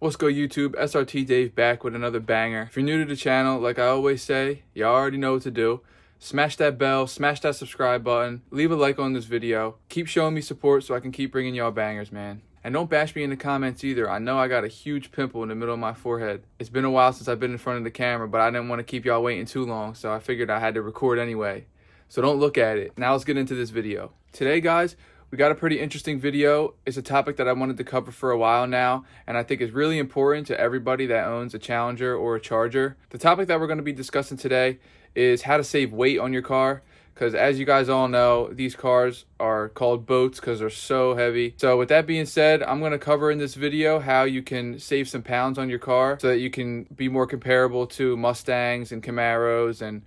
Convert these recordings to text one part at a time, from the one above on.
What's good, YouTube? SRT Dave back with another banger. If you're new to the channel, like I always say, you already know what to do. Smash that bell, smash that subscribe button, leave a like on this video. Keep showing me support so I can keep bringing y'all bangers, man. And don't bash me in the comments either. I know I got a huge pimple in the middle of my forehead. It's been a while since I've been in front of the camera, but I didn't want to keep y'all waiting too long, so I figured I had to record anyway. So don't look at it. Now let's get into this video. Today, guys, we got a pretty interesting video. It's a topic that I wanted to cover for a while now, and I think is really important to everybody that owns a Challenger or a Charger. The topic that we're going to be discussing today is how to save weight on your car, because as you guys all know, these cars are called boats because they're so heavy. So with that being said, I'm going to cover in this video how you can save some pounds on your car so that you can be more comparable to Mustangs and Camaros and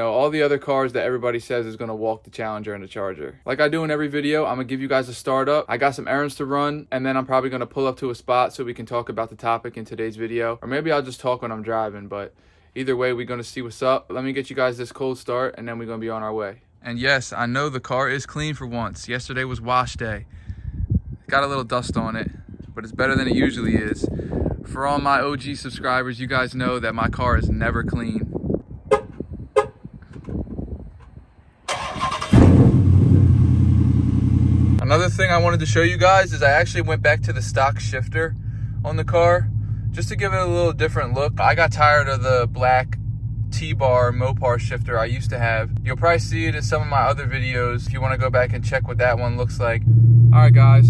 all the other cars that everybody says is going to walk the Challenger and the Charger. Like I do in every video, I'm going to give you guys a startup. I got some errands to run, and then I'm probably going to pull up to a spot so we can talk about the topic in today's video. Or maybe I'll just talk when I'm driving, but either way, we're going to see what's up. Let me get you guys this cold start, and then we're going to be on our way. And yes, I know the car is clean for once. Yesterday was wash day. Got a little dust on it, but it's better than it usually is. For all my OG subscribers, you guys know that my car is never clean. Another thing I wanted to show you guys is I actually went back to the stock shifter on the car just to give it a little different look. I got tired of the black T-bar mopar shifter I used to have. You'll probably see it in some of my other videos if you want to go back and check what that one looks like. Alright guys,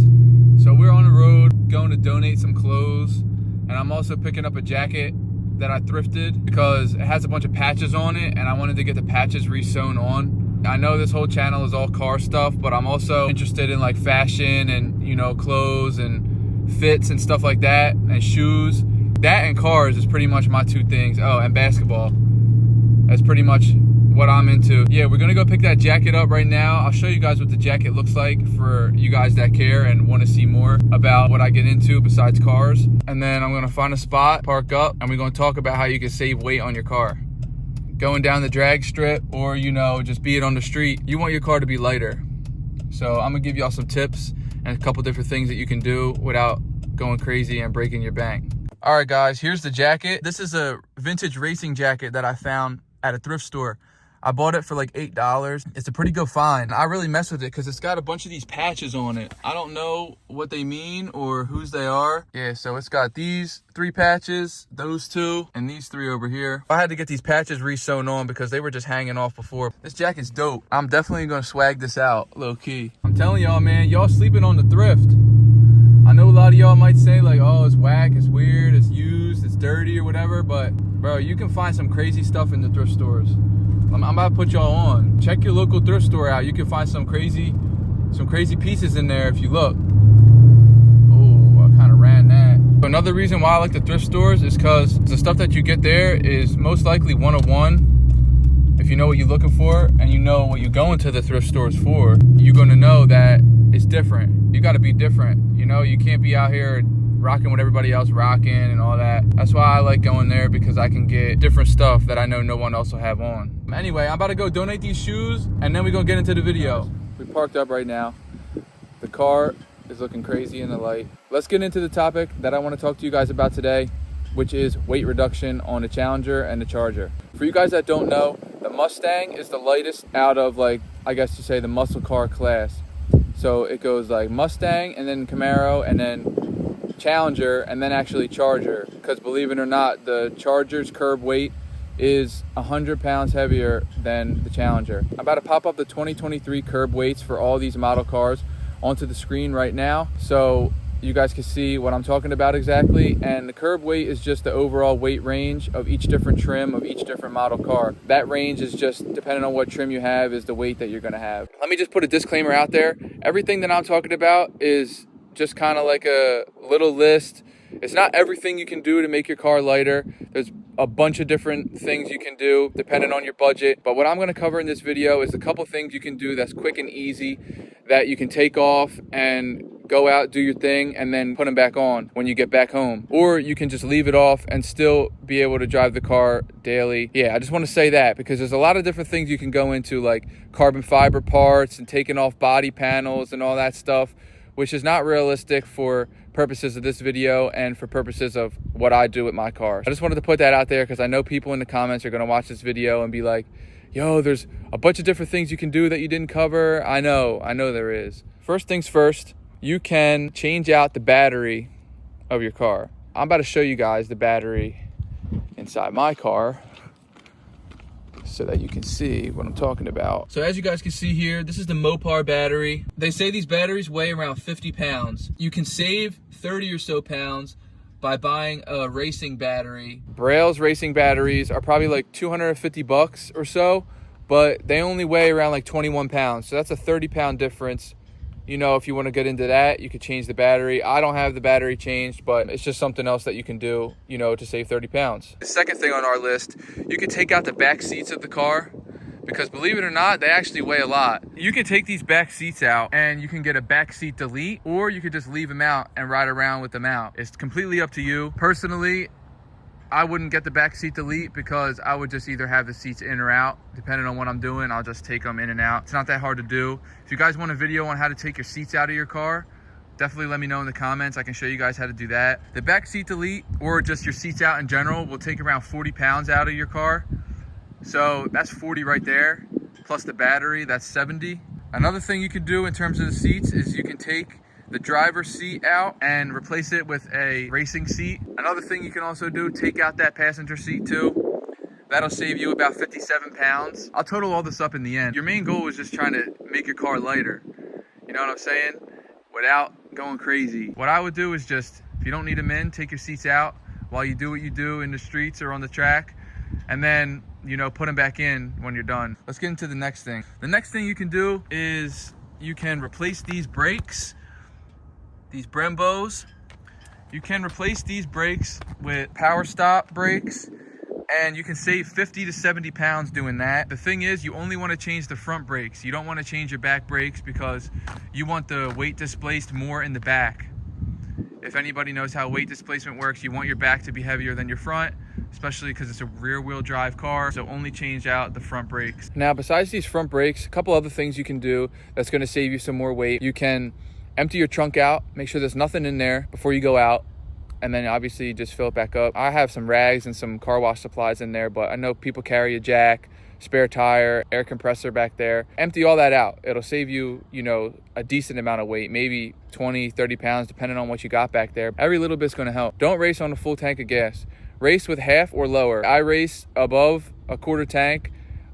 so we're on the road going to donate some clothes, and I'm also picking up a jacket that I thrifted because it has a bunch of patches on it and I wanted to get the patches re-sewn on. I know this whole channel is all car stuff, but I'm also interested in like fashion and clothes and fits and stuff like that, and shoes. That and cars is pretty much my two things. Oh, and basketball. That's pretty much what I'm into. Yeah, we're gonna go pick that jacket up right now. I'll show you guys what the jacket looks like for you guys that care and want to see more about what I get into besides cars. And then I'm gonna find a spot, park up, and we're gonna talk about how you can save weight on your car. Going down the drag strip, or just be it on the street, you want your car to be lighter. So I'm gonna give y'all some tips and a couple different things that you can do without going crazy and breaking your bank. All right guys, here's the jacket. This is a vintage racing jacket that I found at a thrift store. I bought it for like $8. It's a pretty good find. I really mess with it because it's got a bunch of these patches on it. I don't know what they mean or whose they are. Yeah, so it's got these 3 patches, those 2, and these 3 over here. I had to get these patches re-sewn on because they were just hanging off before. This jacket's dope. I'm definitely gonna swag this out, low key. I'm telling y'all, man, y'all sleeping on the thrift. I know a lot of y'all might say like, oh, it's whack, it's weird, it's used, it's dirty or whatever, but bro, you can find some crazy stuff in the thrift stores. I'm about to put y'all on. Check your local thrift store out. You can find some crazy pieces in there if you look. Oh, I kind of ran that. Another reason why I like the thrift stores is because the stuff that you get there is most likely 101. If you know what you're looking for and you know what you're going to the thrift stores for, you're going to know that it's different. You got to be different. You can't be out here rocking what everybody else rocking and all that. That's why I like going there, because I can get different stuff that I know no one else will have on. Anyway, I'm about to go donate these shoes, and then we're gonna get into the video. We parked up right now. The car is looking crazy in the light. Let's get into the topic that I want to talk to you guys about today, which is weight reduction on the Challenger and the Charger. For you guys that don't know, the Mustang is the lightest out of, like, I guess you say, the muscle car class. So it goes like Mustang, and then Camaro, and then Challenger, and then actually Charger, because believe it or not, the Charger's curb weight is 100 pounds heavier than the Challenger. I'm about to pop up the 2023 curb weights for all these model cars onto the screen right now so you guys can see what I'm talking about exactly. And the curb weight is just the overall weight range of each different trim of each different model car. That range is just, depending on what trim you have, is the weight that you're going to have. Let me just put a disclaimer out there. Everything that I'm talking about is just kind of like a little list. It's not everything you can do to make your car lighter. There's a bunch of different things you can do depending on your budget. But what I'm going to cover in this video is a couple things you can do that's quick and easy, that you can take off and go out, do your thing, and then put them back on when you get back home. Or you can just leave it off and still be able to drive the car daily. Yeah, I just want to say that because there's a lot of different things you can go into, like carbon fiber parts and taking off body panels and all that stuff, which is not realistic for purposes of this video and for purposes of what I do with my car. I just wanted to put that out there because I know people in the comments are going to watch this video and be like, yo, there's a bunch of different things you can do that you didn't cover. I know there is. First things first, you can change out the battery of your car. I'm about to show you guys the battery inside my car so that you can see what I'm talking about. So as you guys can see here, this is the Mopar battery. They say these batteries weigh around 50 pounds. You can save 30 or so pounds by buying a racing battery. Braille's racing batteries are probably like 250 bucks or so, but they only weigh around like 21 pounds. So that's a 30-pound difference. You know, if you want to get into that, you could change the battery. I don't have the battery changed, but it's just something else that you can do, you know, to save 30 pounds. The second thing on our list, you can take out the back seats of the car, because believe it or not, they actually weigh a lot. You can take these back seats out and you can get a back seat delete, or you could just leave them out and ride around with them out. It's completely up to you. Personally, I wouldn't get the back seat delete because I would just either have the seats in or out. Depending on what I'm doing, I'll just take them in and out. It's not that hard to do. If you guys want a video on how to take your seats out of your car, definitely let me know in the comments. I can show you guys how to do that. The back seat delete, or just your seats out in general, will take around 40 pounds out of your car. So that's 40 right there, plus the battery, that's 70. Another thing you can do in terms of the seats is you can take the driver's seat out and replace it with a racing seat. Another thing you can also do, take out that passenger seat too. That'll save you about 57 pounds. I'll total all this up in the end. Your main goal is just trying to make your car lighter. You know what I'm saying? Without going crazy. What I would do is just, if you don't need them in, take your seats out while you do what you do in the streets or on the track. And then, you know, put them back in when you're done. Let's get into the next thing. The next thing you can do is you can replace these brakes. These Brembos, you can replace these brakes with power stop brakes, and you can save 50 to 70 pounds doing that. The thing is, you only want to change the front brakes. You don't want to change your back brakes because you want the weight displaced more in the back. If anybody knows how weight displacement works, you want your back to be heavier than your front, especially because it's a rear wheel drive car. So only change out the front brakes. Now, besides these front brakes, a couple other things you can do that's going to save you some more weight. You can empty your trunk out, make sure there's nothing in there before you go out, and then obviously just fill it back up. I have some rags and some car wash supplies in there, but I know people carry a jack, spare tire, air compressor back there. Empty all that out. It'll save you, you know, a decent amount of weight, maybe 20, 30 pounds, depending on what you got back there. Every little bit's gonna help. Don't race on a full tank of gas. Race with half or lower. I race above a quarter tank,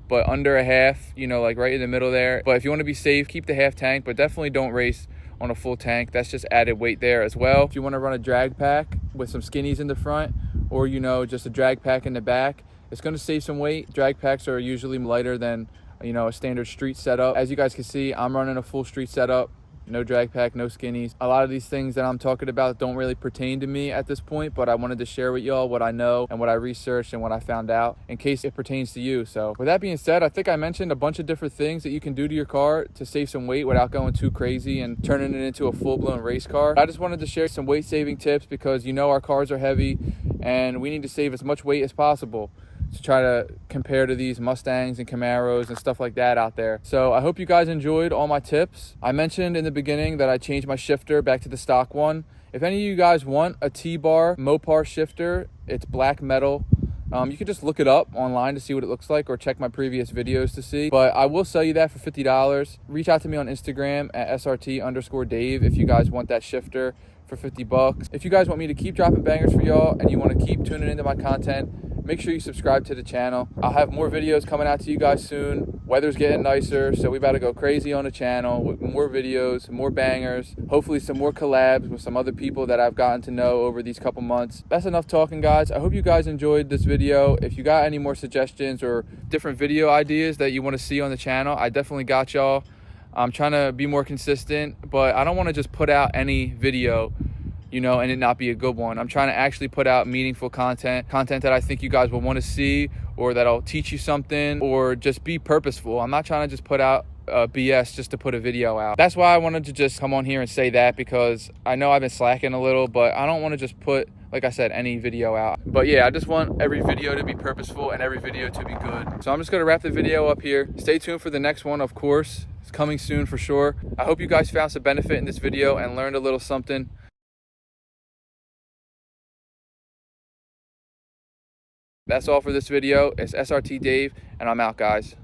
but under a half, you know, like right in the middle there. But if you want to be safe, keep the half tank, but definitely don't race on a full tank. That's just added weight there as well. If you want to run a drag pack with some skinnies in the front, or, you know, just a drag pack in the back, it's going to save some weight. Drag packs are usually lighter than, you know, a standard street setup. As you guys can see, I'm running a full street setup. No drag pack, no skinnies. A lot of these things that I'm talking about don't really pertain to me at this point, but I wanted to share with y'all what I know and what I researched and what I found out in case it pertains to you. So with that being said, I think I mentioned a bunch of different things that you can do to your car to save some weight without going too crazy and turning it into a full-blown race car. I just wanted to share some weight saving tips because, you know, our cars are heavy and we need to save as much weight as possible to try to compare to these Mustangs and Camaros and stuff like that out there. So I hope you guys enjoyed all my tips. I mentioned in the beginning that I changed my shifter back to the stock one. If any of you guys want a T-bar Mopar shifter, it's black metal. You can just look it up online to see what it looks like or check my previous videos to see. But I will sell you that for $50. Reach out to me on Instagram at SRT_Dave if you guys want that shifter for 50 bucks. If you guys want me to keep dropping bangers for y'all and you want to keep tuning into my content, make sure you subscribe to the channel. I'll have more videos coming out to you guys soon. Weather's getting nicer, so we about to go crazy on the channel with more videos, more bangers, hopefully some more collabs with some other people that I've gotten to know over these couple months. That's enough talking, guys. I hope you guys enjoyed this video. If you got any more suggestions or different video ideas that you want to see on the channel, I definitely got y'all. I'm trying to be more consistent, but I don't want to just put out any video, you know, and it not be a good one. I'm trying to actually put out meaningful content that I think you guys will want to see, or that'll teach you something, or just be purposeful. I'm not trying to just put out BS just to put a video out. That's why I wanted to just come on here and say that, because I know I've been slacking a little, but I don't want to just put, like I said, any video out. But yeah, I just want every video to be purposeful and every video to be good. So I'm just going to wrap the video up here. Stay tuned for the next one, of course. It's coming soon for sure. I hope you guys found some benefit in this video and learned a little something. That's all for this video. It's SRT Dave, and I'm out, guys.